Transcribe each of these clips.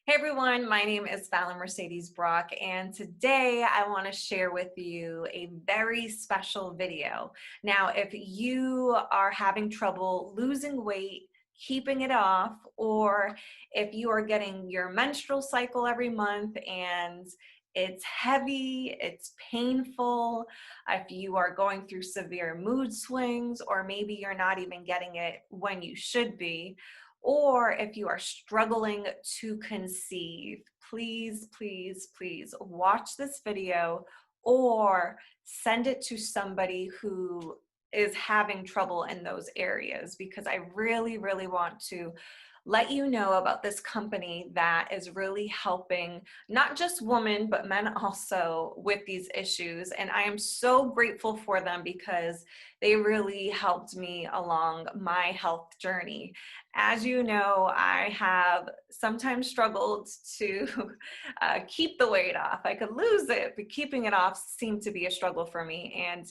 Hey everyone, my name is Fallon Mercedes Brock, and today I want to share with you a very special video. Now, if you are having trouble losing weight, keeping it off, or if you are getting your menstrual cycle every month and it's heavy, it's painful, if you are going through severe mood swings, or maybe you're not even getting it when you should be, or if you are struggling to conceive, please, please, please watch this video or send it to somebody who is having trouble in those areas, because I really, really want to let you know about this company that is really helping not just women, but men also with these issues. And I am so grateful for them because they really helped me along my health journey. As you know, I have sometimes struggled to keep the weight off. I could lose it, but keeping it off seemed to be a struggle for me. And,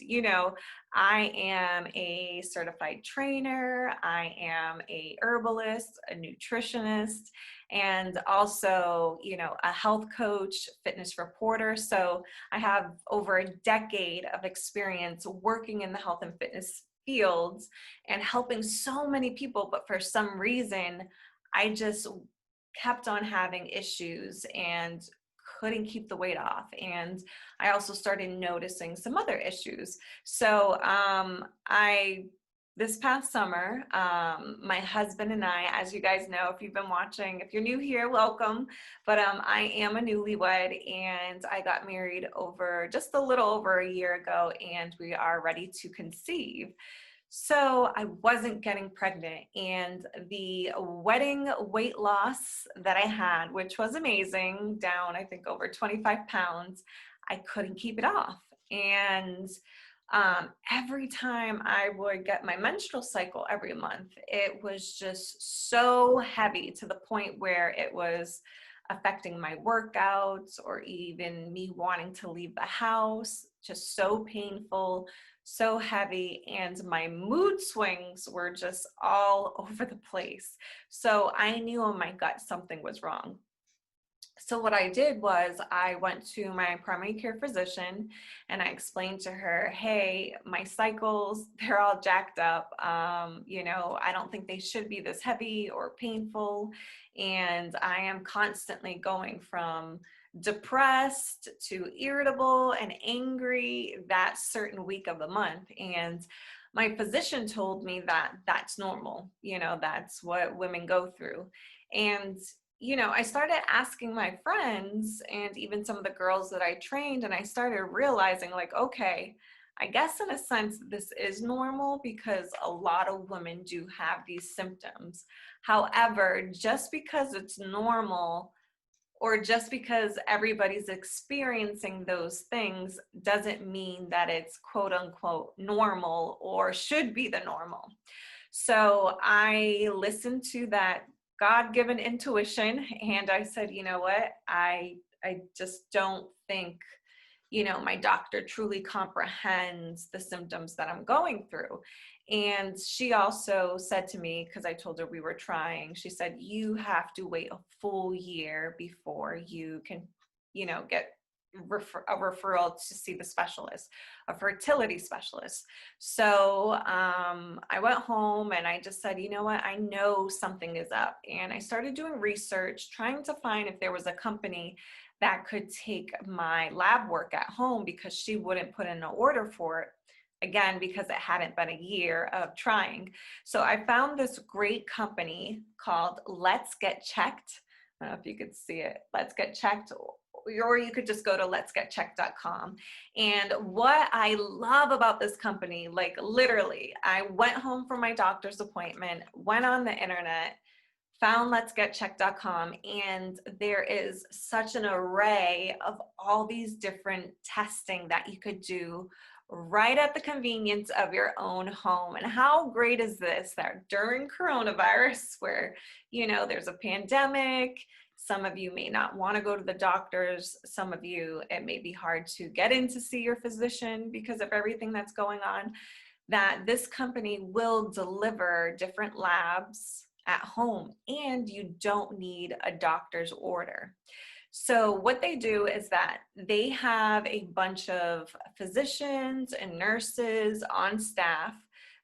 I am a certified trainer, I am a herbalist, a nutritionist, and also, a health coach, fitness reporter. So I have over a decade of experience working in the health and fitness fields and helping so many people, but for some reason, I just kept on having issues and couldn't keep the weight off. And I also started noticing some other issues. So I this past summer, my husband and I, as you guys know, if you've been watching, if you're new here, welcome. But I am a newlywed, and I got married over just a little over a year ago, and we are ready to conceive. So I wasn't getting pregnant, and the wedding weight loss that I had, which was amazing, down I think over 25 pounds, I couldn't keep it off. And every time I would get my menstrual cycle every month, it was just so heavy to the point where it was affecting my workouts or even me wanting to leave the house. Just so painful, so heavy, and my mood swings were just all over the place. So I knew in my gut something was wrong. So what I did was I went to my primary care physician and I explained to her, hey, my cycles, they're all jacked up. I don't think they should be this heavy or painful. And I am constantly going from depressed to irritable and angry that certain week of the month. And my physician told me that that's normal. That's what women go through. And I started asking my friends and even some of the girls that I trained, and I started realizing, like, okay, I guess in a sense this is normal because a lot of women do have these symptoms. However, just because it's normal or just because everybody's experiencing those things doesn't mean that it's quote unquote normal or should be the normal. So I listened to that God-given intuition, and I said, you know what? I just don't think, my doctor truly comprehends the symptoms that I'm going through. And she also said to me, because I told her we were trying, she said, you have to wait a full year before you can, get a referral to see the specialist, a fertility specialist. So I went home and I just said, you know what, I know something is up. And I started doing research, trying to find if there was a company that could take my lab work at home, because she wouldn't put in an order for it. Again, because it hadn't been a year of trying. So I found this great company called LetsGetChecked. I don't know if you could see it. Let's Get Checked, or you could just go to LetsGetChecked.com. And what I love about this company, like literally, I went home from my doctor's appointment, went on the internet, found LetsGetChecked.com, and there is such an array of all these different testing that you could do right at the convenience of your own home. And how great is this, that during coronavirus, where, there's a pandemic, some of you may not want to go to the doctors, some of you, it may be hard to get in to see your physician because of everything that's going on, that this company will deliver different labs at home, and you don't need a doctor's order. So what they do is that they have a bunch of physicians and nurses on staff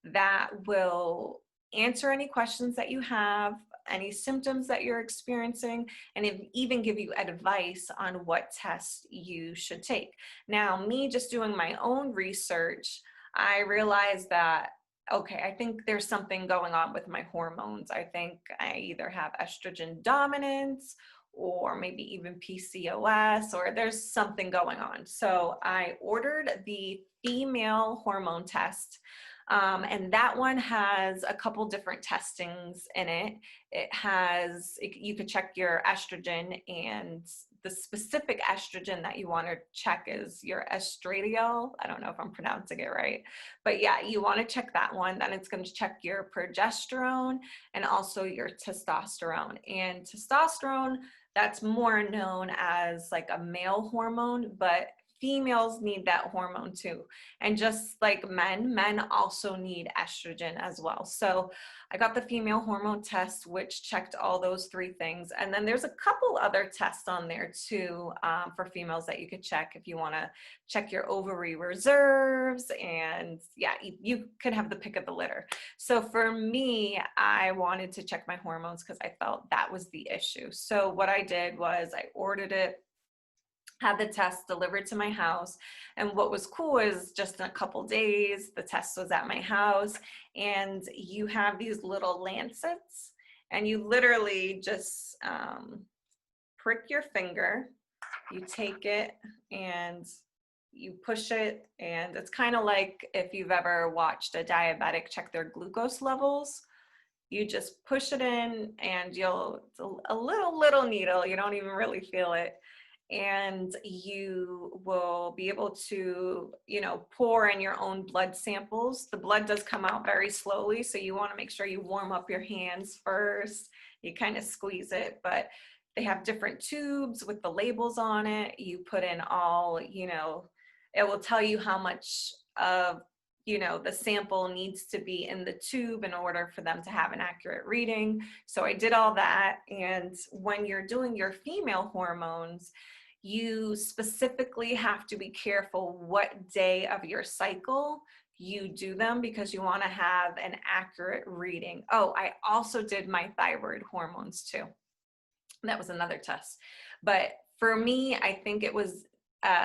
that will answer any questions that you have, any symptoms that you're experiencing, and even give you advice on what tests you should take. Now, me just doing my own research, I realized that, okay, I think there's something going on with my hormones. I think I either have estrogen dominance or maybe even PCOS, or there's something going on. So I ordered the female hormone test. And that one has a couple different testings in it. You could check your estrogen, and the specific estrogen that you want to check is your estradiol. I don't know if I'm pronouncing it right, but yeah, you want to check that one. Then it's going to check your progesterone and also your testosterone. And testosterone, that's more known as like a male hormone, but females need that hormone too. And just like men also need estrogen as well. So I got the female hormone test, which checked all those three things. And then there's a couple other tests on there too, for females that you could check if you want to check your ovary reserves. And yeah, you could have the pick of the litter. So for me, I wanted to check my hormones because I felt that was the issue. So what I did was I ordered it, had the test delivered to my house. And what was cool is just in a couple days, the test was at my house, and you have these little lancets, and you literally just prick your finger, you take it and you push it, and it's kind of like if you've ever watched a diabetic check their glucose levels. You just push it in, and it's a little needle, you don't even really feel it. And you will be able to, pour in your own blood samples. The blood does come out very slowly, so you want to make sure you warm up your hands first. You kind of squeeze it, but they have different tubes with the labels on it. You put in all, it will tell you how much of, the sample needs to be in the tube in order for them to have an accurate reading. So I did all that. And when you're doing your female hormones, you specifically have to be careful what day of your cycle you do them, because you want to have an accurate reading. Oh, I also did my thyroid hormones too. That was another test. But for me, I think it was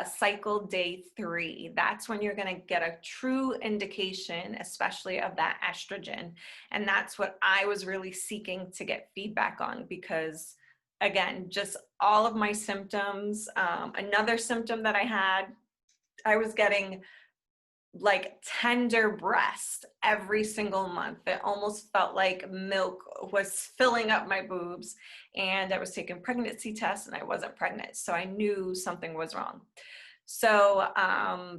cycle day 3. That's when you're going to get a true indication, especially of that estrogen. And that's what I was really seeking to get feedback on, because again, just all of my symptoms. Another symptom that I was getting like tender breast every single month. It almost felt like milk was filling up my boobs, and I was taking pregnancy tests and I wasn't pregnant. So I knew something was wrong. So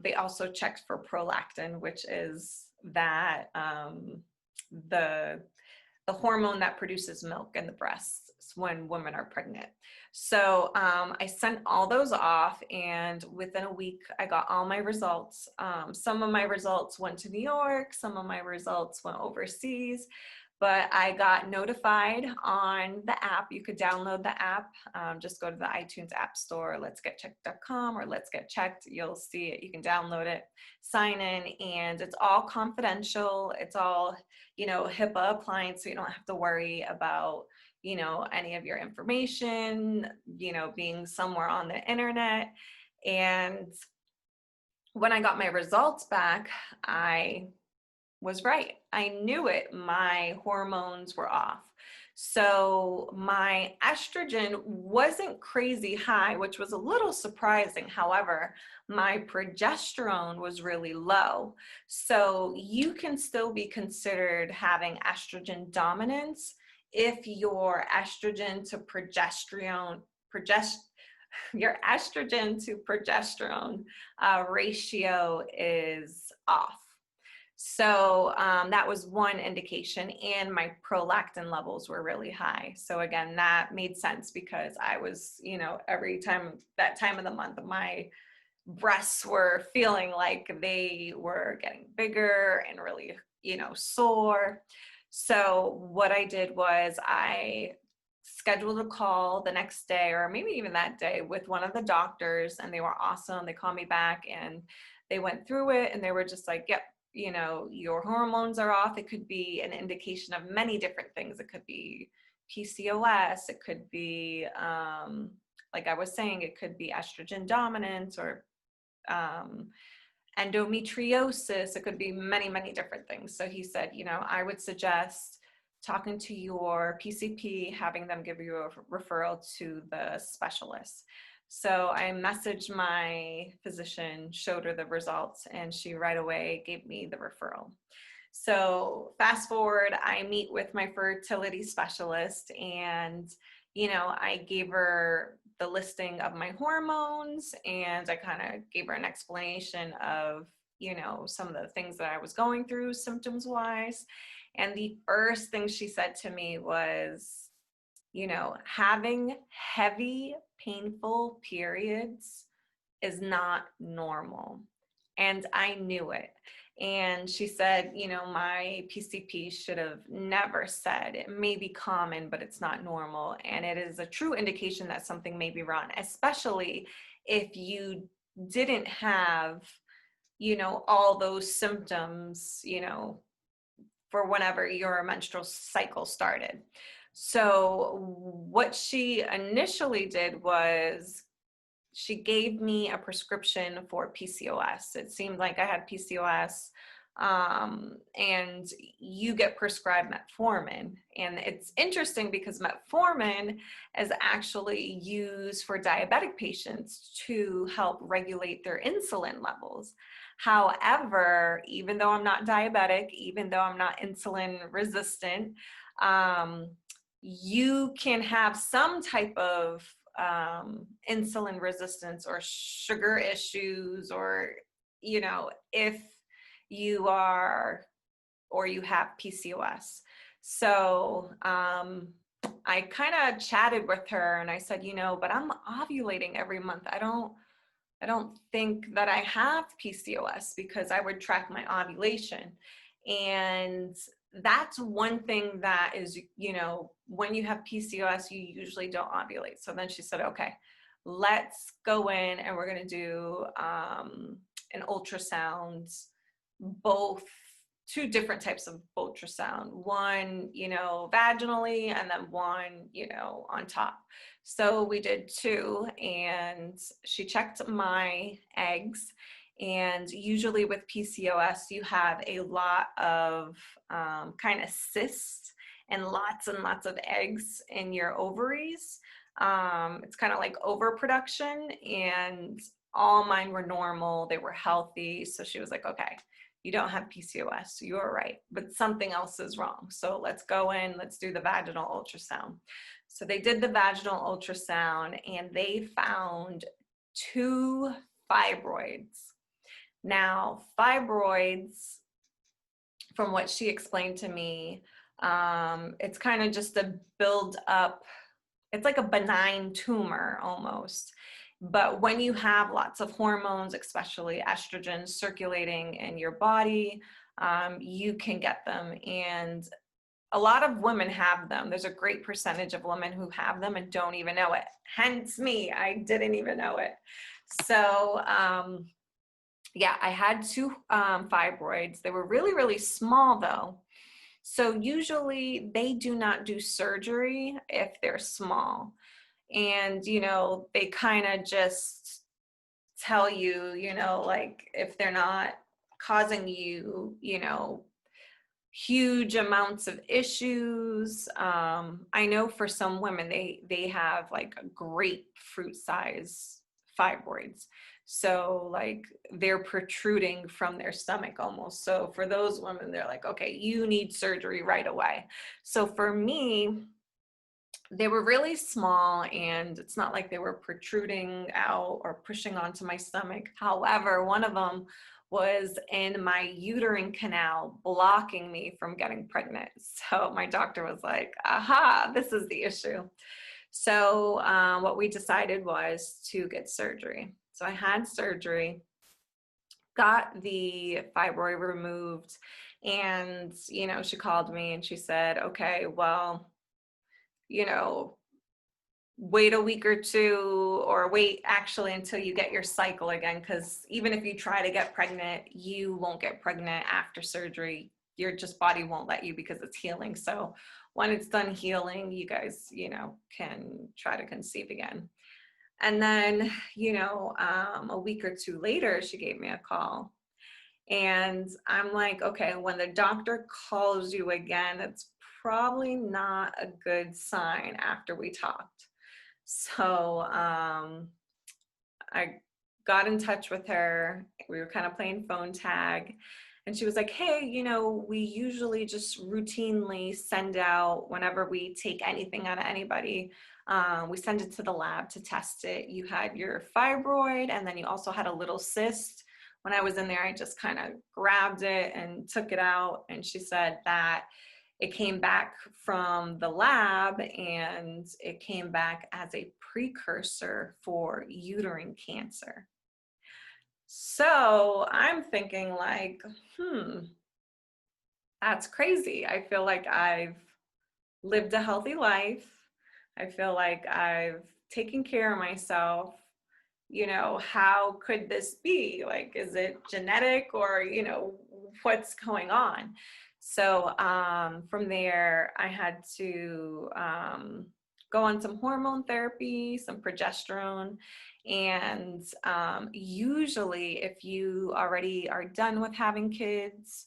they also checked for prolactin, which is that the hormone that produces milk in the breasts when women are pregnant. So I sent all those off, and within a week I got all my results. Some of my results went to New York, some of my results went overseas, but I got notified on the app. You could download the app. Just go to the iTunes App Store, LetsGetChecked.com or Let's Get Checked. You'll see it. You can download it, sign in, and it's all confidential. It's all, HIPAA appliance, so you don't have to worry about, any of your information, being somewhere on the internet. And when I got my results back, I was right. I knew it. My hormones were off. So my estrogen wasn't crazy high, which was a little surprising. However, my progesterone was really low. So you can still be considered having estrogen dominance if your estrogen to progesterone ratio is off. So that was one indication, and my prolactin levels were really high. So again, that made sense because I was, every time that time of the month, my breasts were feeling like they were getting bigger and really, sore. So what I did was I scheduled a call the next day, or maybe even that day, with one of the doctors, and they were awesome. They called me back and they went through it, and they were just like, yep, your hormones are off. It could be an indication of many different things. It could be PCOS. It could be, like I was saying, it could be estrogen dominance, or um, endometriosis. It could be many, many different things. So he said, I would suggest talking to your PCP, having them give you a referral to the specialist. So I messaged my physician, showed her the results, and she right away gave me the referral. So fast forward, I meet with my fertility specialist, and I gave her the listing of my hormones, and I kind of gave her an explanation of some of the things that I was going through symptoms wise. And the first thing she said to me was, having heavy, painful periods is not normal. And I knew it. And she said, my PCP should have never said it may be common, but it's not normal. And it is a true indication that something may be wrong, especially if you didn't have, all those symptoms, for whenever your menstrual cycle started. So what she initially did was she gave me a prescription for PCOS. It seemed like I had PCOS, and you get prescribed metformin. And it's interesting because metformin is actually used for diabetic patients to help regulate their insulin levels. However, even though I'm not diabetic, even though I'm not insulin resistant, you can have some type of insulin resistance or sugar issues, or if you are, or you have PCOS. So I kind of chatted with her and I said, but I'm ovulating every month. I don't think that I have PCOS, because I would track my ovulation. And that's one thing that is, when you have PCOS, you usually don't ovulate. So then she said, okay, let's go in and we're going to do an ultrasound, two different types of ultrasound, one, vaginally, and then one, on top. So we did two, and she checked my eggs. And usually with PCOS, you have a lot of kind of cysts and lots of eggs in your ovaries. It's kind of like overproduction, and all mine were normal. They were healthy. So she was like, okay, you don't have PCOS, so you're right, but something else is wrong. So let's go in, let's do the vaginal ultrasound. So they did the vaginal ultrasound, and they found 2 fibroids. Now, fibroids, from what she explained to me, it's kind of just a build up. It's like a benign tumor almost. But when you have lots of hormones, especially estrogen, circulating in your body, you can get them. And a lot of women have them. There's a great percentage of women who have them and don't even know it. Hence me, I didn't even know it. So yeah, I had 2 fibroids. They were really, really small though. So usually they do not do surgery if they're small. And, they kind of just tell you, like if they're not causing you, huge amounts of issues. I know for some women, they have like grapefruit size fibroids. So like they're protruding from their stomach almost. So for those women, they're like, okay, you need surgery right away. So for me, they were really small, and it's not like they were protruding out or pushing onto my stomach. However, one of them was in my uterine canal, blocking me from getting pregnant. So my doctor was like, aha, this is the issue. So what we decided was to get surgery. So I had surgery, got the fibroid removed, And, she called me and she said, okay, well, you know, wait a week or two, or wait actually until you get your cycle again, because even if you try to get pregnant, you won't get pregnant after surgery. Your just body won't let you because it's healing. So when it's done healing, you guys, can try to conceive again. And then, a week or two later, she gave me a call. And I'm like, okay, when the doctor calls you again, it's probably not a good sign after we talked. So I got in touch with her. We were kind of playing phone tag. And she was like, hey, we usually just routinely send out whenever we take anything out of anybody. We send it to the lab to test it. You had your fibroid, and then you also had a little cyst. When I was in there, I just kind of grabbed it and took it out. And she said that it came back from the lab, and it came back as a precursor for uterine cancer. So I'm thinking like, that's crazy. I feel like I've lived a healthy life. I feel like I've taken care of myself. How could this be? Like, is it genetic, or, what's going on? So from there, I had to go on some hormone therapy, some progesterone. And usually, if you already are done with having kids,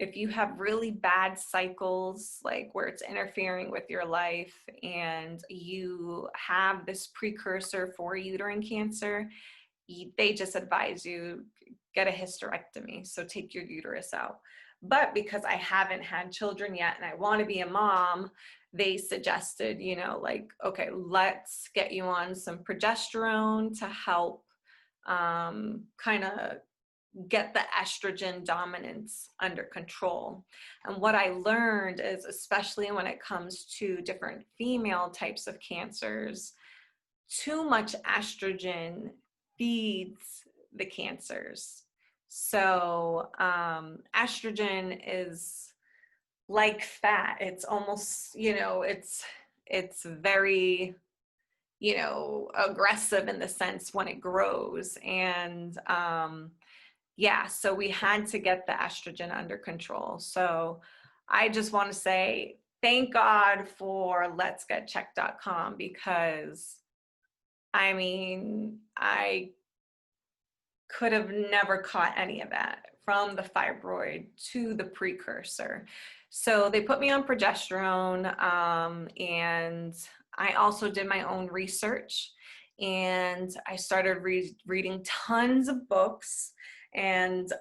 if you have really bad cycles, like where it's interfering with your life, and you have this precursor for uterine cancer, they just advise you get a hysterectomy. So take your uterus out. But because I haven't had children yet and I want to be a mom, they suggested, like, okay, let's get you on some progesterone to help kind of get the estrogen dominance under control. And what I learned is, especially when it comes to different female types of cancers, too much estrogen feeds the cancers. So estrogen is like fat. It's almost, it's very, aggressive in the sense when it grows. And so we had to get the estrogen under control. So I just want to say thank God for LetsGetChecked.com, because I could have never caught any of that, from the fibroid to the precursor. So they put me on progesterone, and I also did my own research, and I started reading tons of books. And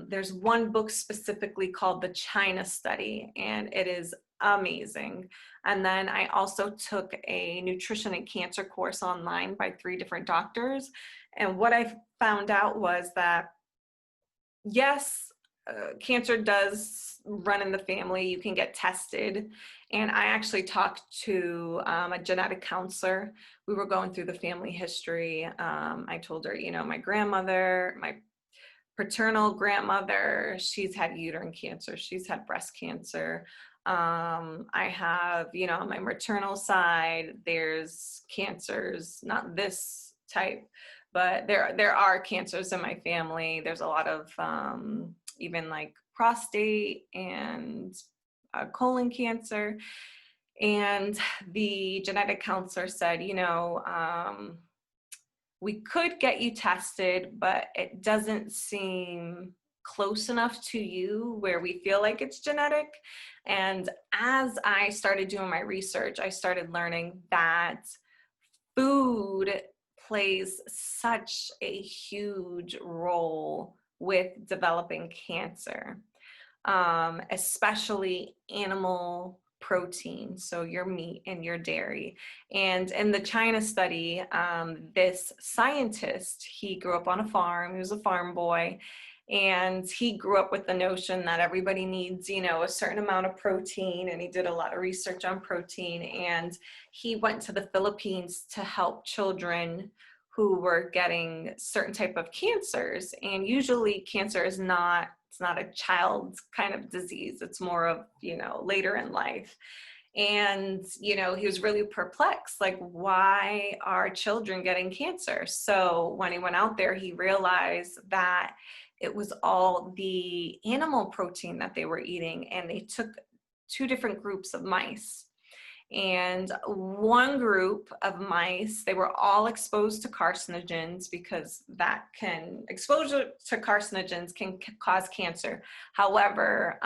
there's one book specifically called The China Study, and it is amazing. And then I also took a nutrition and cancer course online by 3 different doctors. And what I found out was that, yes, cancer does run in the family. You can get tested. And I actually talked to a genetic counselor. We were going through the family history. I told her, my grandmother, my paternal grandmother, she's had uterine cancer. She's had breast cancer. I have, on my maternal side, there's cancers, not this type, but there are cancers in my family. There's a lot of even like prostate and colon cancer. And the genetic counselor said, we could get you tested, but it doesn't seem close enough to you where we feel like it's genetic. And as I started doing my research, I started learning that food plays such a huge role with developing cancer, especially animal protein, so your meat and your dairy. And in the China study, this scientist, he grew up on a farm. He was a farm boy, and he grew up with the notion that everybody needs, a certain amount of protein, and he did a lot of research on protein. And he went to the Philippines to help children who were getting certain type of cancers. And usually cancer is not It's not a child's kind of disease. It's more of, later in life. And, he was really perplexed, like, why are children getting cancer? So when he went out there, he realized that it was all the animal protein that they were eating. And they took two different groups of mice. And one group of mice, they were all exposed to carcinogens, because exposure to carcinogens can cause cancer. However,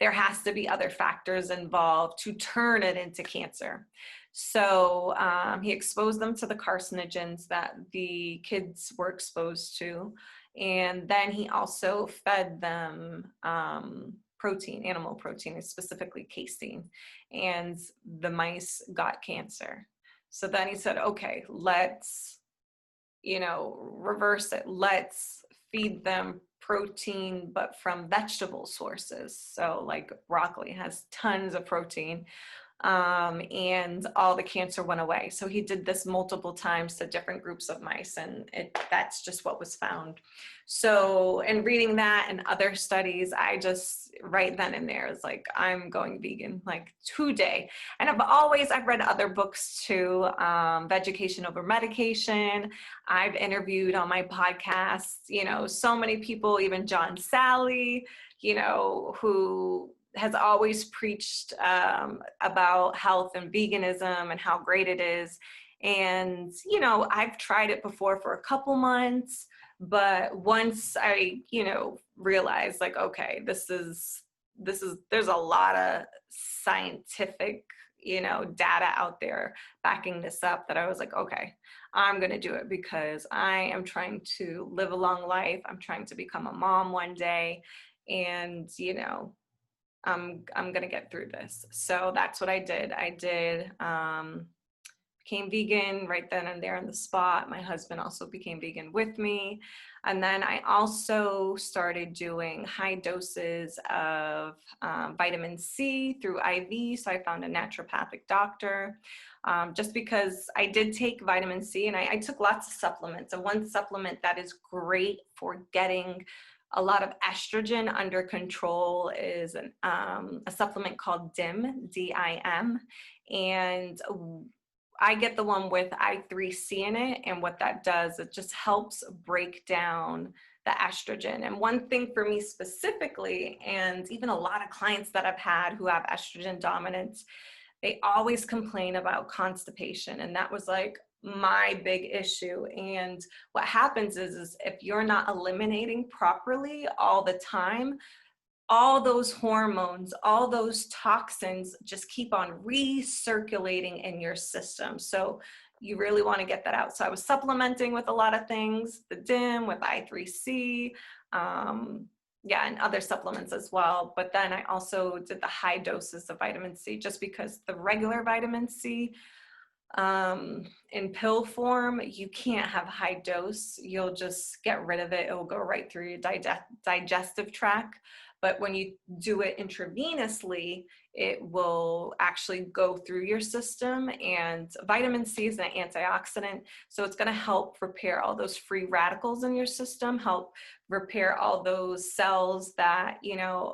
there has to be other factors involved to turn it into cancer. So he exposed them to the carcinogens that the kids were exposed to. And then he also fed them protein, animal protein, specifically casein. And the mice got cancer. So then he said, okay, let's, reverse it. Let's feed them protein, but from vegetable sources. So like broccoli has tons of protein, and all the cancer went away. So he did this multiple times to different groups of mice, and that's just what was found. So in reading that and other studies, I just right then and there was like, I'm going vegan, like today. And I've read other books too, Education Over Medication. I've interviewed on my podcast, so many people, even John Sally, who has always preached about health and veganism and how great it is. And, I've tried it before for a couple months, but once I, realized like, okay, there's a lot of scientific, data out there backing this up, that I was like, okay, I'm going to do it, because I am trying to live a long life. I'm trying to become a mom one day, and, I'm going to get through this. So that's what I did. Became vegan right then and there on the spot. My husband also became vegan with me. And then I also started doing high doses of vitamin C through IV. So I found a naturopathic doctor, just because I did take vitamin C, and I took lots of supplements. And one supplement that is great for getting a lot of estrogen under control is a supplement called DIM, D-I-M. And I get the one with I3C in it. And what that does, it just helps break down the estrogen. And one thing for me specifically, and even a lot of clients that I've had who have estrogen dominance, they always complain about constipation. And that was like my big issue. And what happens is if you're not eliminating properly all the time, all those hormones, all those toxins just keep on recirculating in your system. So you really want to get that out. So I was supplementing with a lot of things, the DIM with I3C, and other supplements as well. But then I also did the high doses of vitamin C, just because the regular vitamin C in pill form, you can't have high dose. You'll just get rid of it. It will go right through your digestive tract. But when you do it intravenously, it will actually go through your system. And vitamin C is an antioxidant, so it's going to help repair all those free radicals in your system, help repair all those cells that,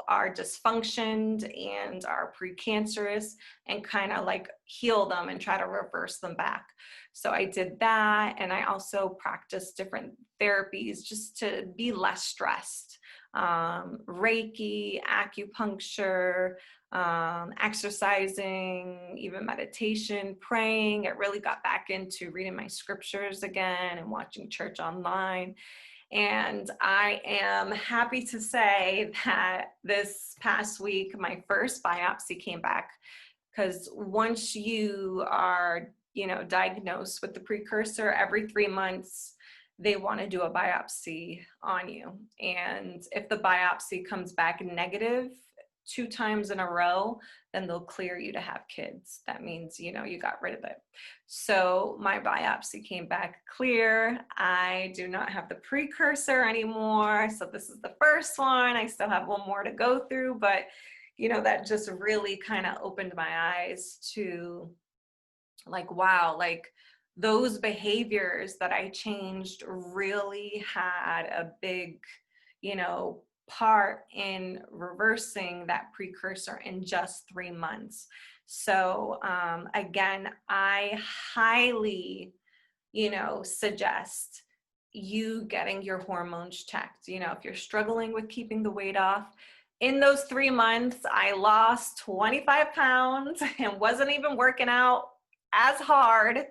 are dysfunctioned and are precancerous, and kind of like heal them and try to reverse them back. So I did that. And I also practiced different therapies just to be less stressed. Reiki, acupuncture, exercising, even meditation, praying. It really got back into reading my scriptures again and watching church online. And I am happy to say that this past week, my first biopsy came back, because once you are, diagnosed with the precursor, every 3 months, they want to do a biopsy on you. And if the biopsy comes back negative 2 times in a row, then they'll clear you to have kids. That means, you got rid of it. So my biopsy came back clear. I do not have the precursor anymore. So this is the first one. I still have one more to go through, but that just really kind of opened my eyes to like, wow, like those behaviors that I changed really had a big, part in reversing that precursor in just 3 months. So again, I highly, suggest you getting your hormones checked. If you're struggling with keeping the weight off, in those 3 months, I lost 25 pounds and wasn't even working out as hard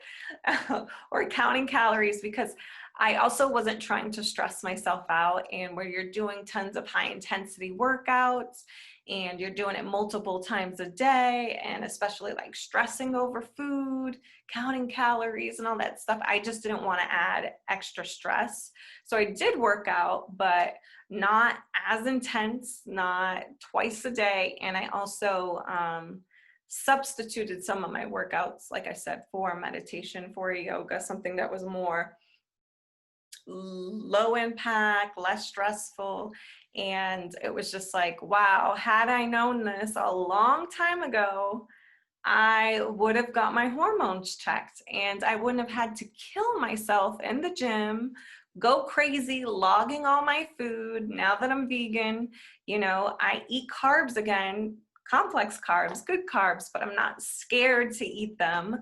or counting calories, because I also wasn't trying to stress myself out. And where you're doing tons of high intensity workouts and you're doing it multiple times a day, and especially like stressing over food, counting calories and all that stuff, I just didn't want to add extra stress. So I did work out, but not as intense, not twice a day. And I also substituted some of my workouts, like I said, for meditation, for yoga, something that was more low impact, less stressful. And it was just like, wow, had I known this a long time ago, I would have got my hormones checked and I wouldn't have had to kill myself in the gym, go crazy, logging all my food. Now that I'm vegan, I eat carbs again, complex carbs, good carbs, but I'm not scared to eat them.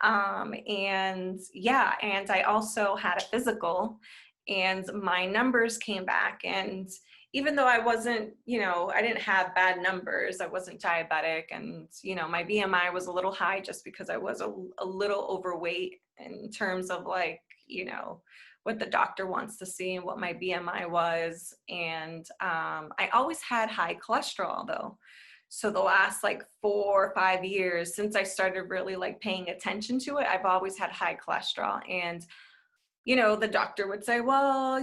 And I also had a physical and my numbers came back. And even though I wasn't, I didn't have bad numbers, I wasn't diabetic, and, my BMI was a little high just because I was a little overweight in terms of like, what the doctor wants to see and what my BMI was. And I always had high cholesterol though. So the last like 4 or 5 years since I started really like paying attention to it, I've always had high cholesterol. And the doctor would say, well,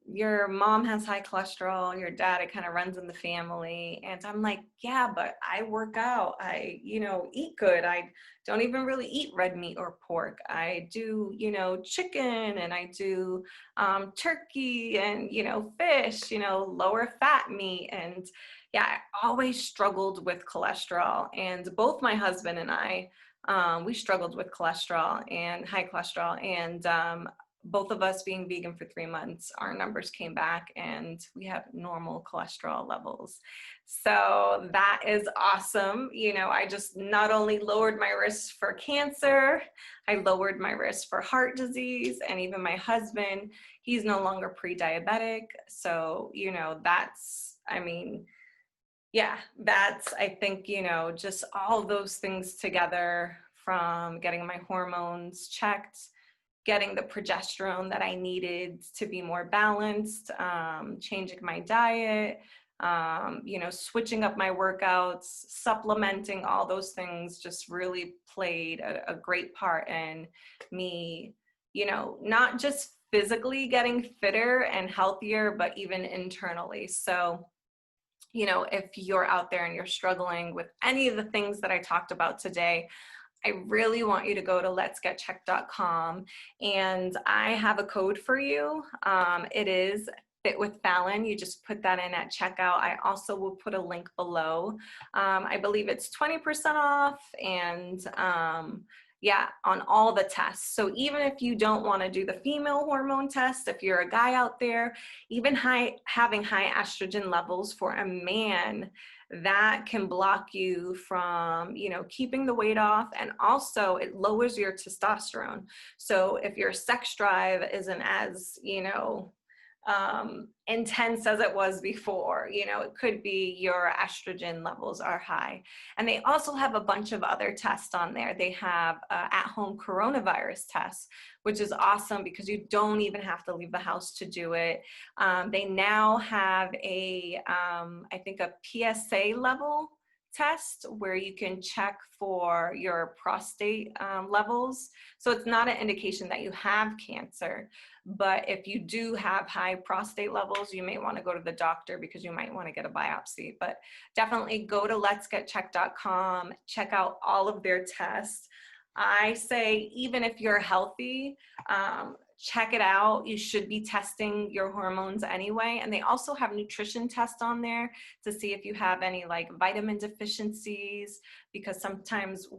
your mom has high cholesterol, your dad, it kind of runs in the family. And I'm like, yeah, but I work out. I, eat good. I don't even really eat red meat or pork. I do, chicken, and I do turkey and, fish, lower fat meat. And yeah, I always struggled with cholesterol. And both my husband and I, we struggled with cholesterol and high cholesterol, and both of us being vegan for 3 months, our numbers came back and we have normal cholesterol levels. So that is awesome. I just not only lowered my risk for cancer, I lowered my risk for heart disease, and even my husband, he's no longer pre-diabetic. So, that's, I think, just all those things together, from getting my hormones checked, getting the progesterone that I needed to be more balanced, changing my diet, switching up my workouts, supplementing, all those things just really played a great part in me, not just physically getting fitter and healthier, but even internally. So, if you're out there and you're struggling with any of the things that I talked about today, I really want you to go to LetsGetChecked.com, and I have a code for you. It is Fit with Fallon. You just put that in at checkout. I also will put a link below. I believe it's 20% off, and on all the tests. So even if you don't want to do the female hormone test, if you're a guy out there, even having high estrogen levels for a man, that can block you from, keeping the weight off. And also it lowers your testosterone. So if your sex drive isn't as, intense as it was before, it could be your estrogen levels are high. And they also have a bunch of other tests on there. They have at-home coronavirus tests, which is awesome because you don't even have to leave the house to do it. They now have I think a PSA level test where you can check for your prostate levels. So it's not an indication that you have cancer, but if you do have high prostate levels, you may want to go to the doctor because you might want to get a biopsy. But definitely go to LetsGetChecked.com, check out all of their tests. I say, even if you're healthy, check it out. You should be testing your hormones anyway. And they also have nutrition tests on there to see if you have any like vitamin deficiencies, because sometimes,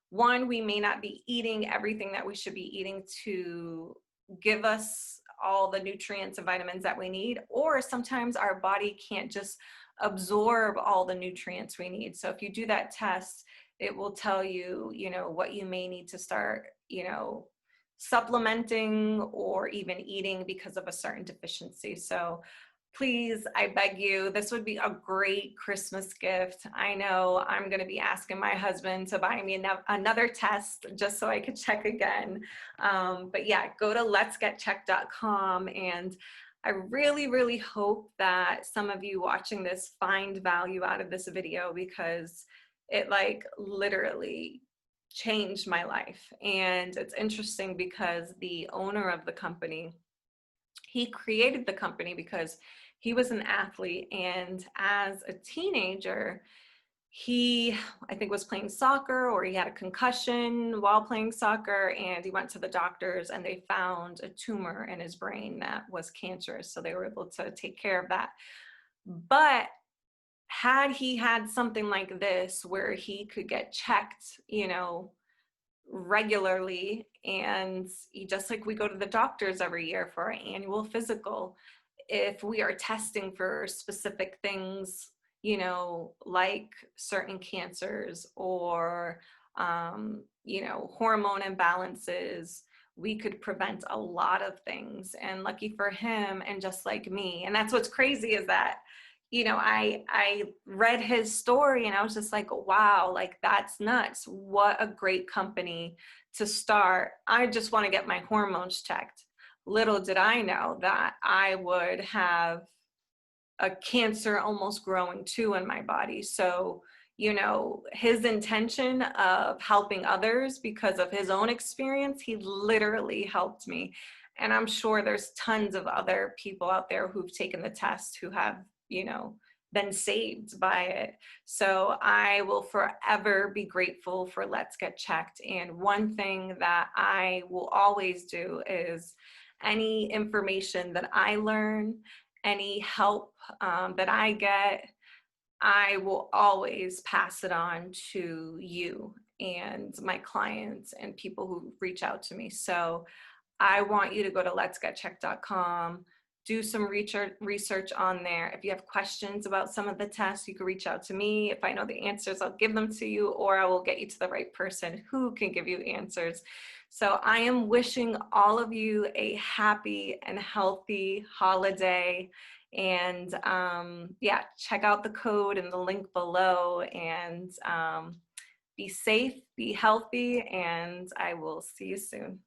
one, we may not be eating everything that we should be eating to give us all the nutrients and vitamins that we need, or sometimes our body can't just absorb all the nutrients we need. So if you do that test, it will tell you, you know, what you may need to start, you know, supplementing or even eating because of a certain deficiency. So please, I beg you, this would be a great Christmas gift. I know I'm going to be asking my husband to buy me another test just so I could check again. But yeah, go to LetsGetChecked.com, and I really, really hope that some of you watching this find value out of this video, because it like literally changed my life. And it's interesting because the owner of the company, he created the company because he was an athlete, and as a teenager, he, I think, was playing soccer, or he had a concussion while playing soccer, and he went to the doctors and they found a tumor in his brain that was cancerous. So they were able to take care of that. But had he had something like this where he could get checked, you know, regularly, and just like we go to the doctors every year for our annual physical, if we are testing for specific things, you know, like certain cancers or, you know, hormone imbalances, we could prevent a lot of things. And lucky for him, and just like me, and that's what's crazy, is that, you know, I read his story and I was just like, wow, like that's nuts. What a great company to start. I just want to get my hormones checked. Little did I know that I would have a cancer almost growing too in my body. So, you know, his intention of helping others because of his own experience, he literally helped me. And I'm sure there's tons of other people out there who've taken the test who have, you know, been saved by it. So I will forever be grateful for Let's Get Checked. And one thing that I will always do is any information that I learn, any help that I get, I will always pass it on to you and my clients and people who reach out to me. So I want you to go to letsgetchecked.com, do some research on there. If you have questions about some of the tests, you can reach out to me. If I know the answers, I'll give them to you, or I will get you to the right person who can give you answers. So I am wishing all of you a happy and healthy holiday. And yeah, check out the code and the link below, and be safe, be healthy, and I will see you soon.